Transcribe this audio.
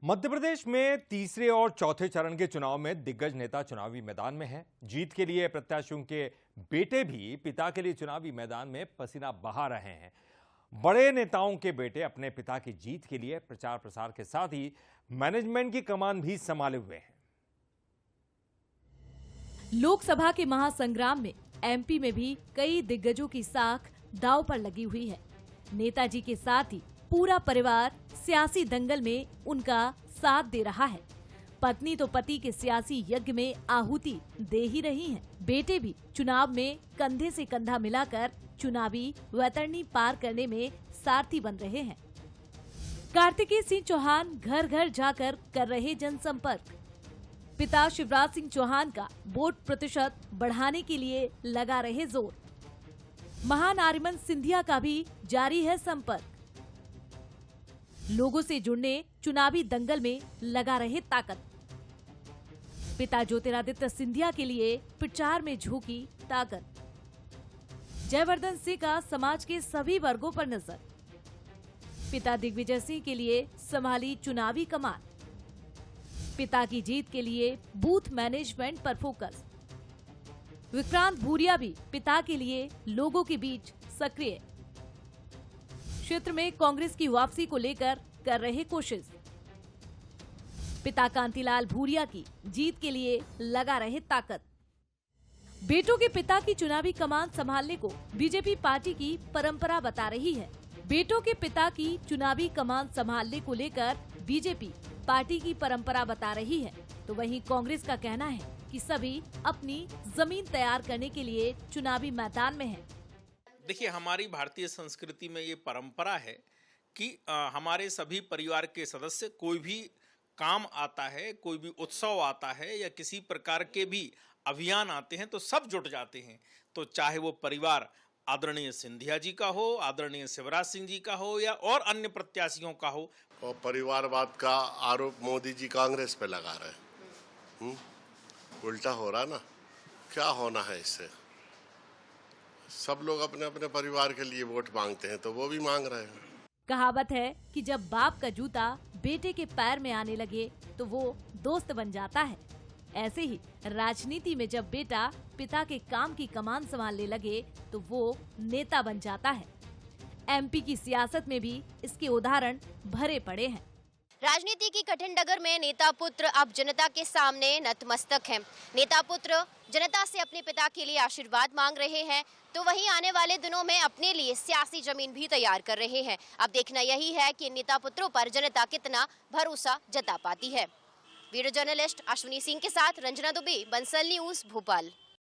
मध्य प्रदेश में तीसरे और चौथे चरण के चुनाव में दिग्गज नेता चुनावी मैदान में हैं। जीत के लिए प्रत्याशियों के बेटे भी पिता के लिए चुनावी मैदान में पसीना बहा रहे हैं। बड़े नेताओं के बेटे अपने पिता की जीत के लिए प्रचार प्रसार के साथ ही मैनेजमेंट की कमान भी संभाले हुए हैं। लोकसभा के महासंग्राम में एमपी में भी कई दिग्गजों की साख दांव पर लगी हुई है। नेताजी के साथ ही पूरा परिवार सियासी दंगल में उनका साथ दे रहा है। पत्नी तो पति के सियासी यज्ञ में आहुति दे ही रही हैं। बेटे भी चुनाव में कंधे से कंधा मिलाकर चुनावी वैतरणी पार करने में सारथी बन रहे हैं। कार्तिकेय सिंह चौहान घर घर जाकर कर रहे जनसंपर्क। पिता शिवराज सिंह चौहान का वोट प्रतिशत बढ़ाने के लिए लगा रहे जोर। महानारिमन सिंधिया का भी जारी है संपर्क। लोगों से जुड़ने चुनावी दंगल में लगा रहे ताकत। पिता ज्योतिरादित्य सिंधिया के लिए प्रचार में झोंकी ताकत। जयवर्धन सिंह का समाज के सभी वर्गों पर नजर। पिता दिग्विजय सिंह के लिए संभाली चुनावी कमान। पिता की जीत के लिए बूथ मैनेजमेंट पर फोकस। विक्रांत भूरिया भी पिता के लिए लोगों के बीच सक्रिय। क्षेत्र में कांग्रेस की वापसी को लेकर कर रहे कोशिश। पिता कांतिलाल भूरिया की जीत के लिए लगा रहे ताकत। बेटों के पिता की चुनावी कमान संभालने को बीजेपी पार्टी की परंपरा बता रही है। बेटों के पिता की चुनावी कमान संभालने को लेकर बीजेपी पार्टी की परंपरा बता रही है, तो वहीं कांग्रेस का कहना है कि सभी अपनी जमीन तैयार करने के लिए चुनावी मैदान में हैं। देखिए, हमारी भारतीय संस्कृति में ये परंपरा है कि हमारे सभी परिवार के सदस्य कोई भी काम आता है, कोई भी उत्सव आता है या किसी प्रकार के भी अभियान आते हैं तो सब जुट जाते हैं। तो चाहे वो परिवार आदरणीय सिंधिया जी का हो, आदरणीय शिवराज सिंह जी का हो या और अन्य प्रत्याशियों का हो। और परिवारवाद का आरोप मोदी जी कांग्रेस पे लगा रहे हैं। उल्टा हो रहा ना, क्या होना है इससे? सब लोग अपने अपने परिवार के लिए वोट मांगते हैं तो वो भी मांग रहे हैं। कहावत है कि जब बाप का जूता बेटे के पैर में आने लगे तो वो दोस्त बन जाता है। ऐसे ही राजनीति में जब बेटा पिता के काम की कमान संभालने लगे तो वो नेता बन जाता है। एमपी की सियासत में भी इसके उदाहरण भरे पड़े हैं। राजनीति की कठिन डगर में नेता पुत्र अब जनता के सामने नतमस्तक हैं। नेता पुत्र जनता से अपने पिता के लिए आशीर्वाद मांग रहे हैं, तो वहीं आने वाले दिनों में अपने लिए सियासी जमीन भी तैयार कर रहे हैं। अब देखना यही है कि नेता पुत्रों पर जनता कितना भरोसा जता पाती है। वीडियो जर्नलिस्ट अश्विनी सिंह के साथ रंजना दुबे, बंसल न्यूज, भोपाल।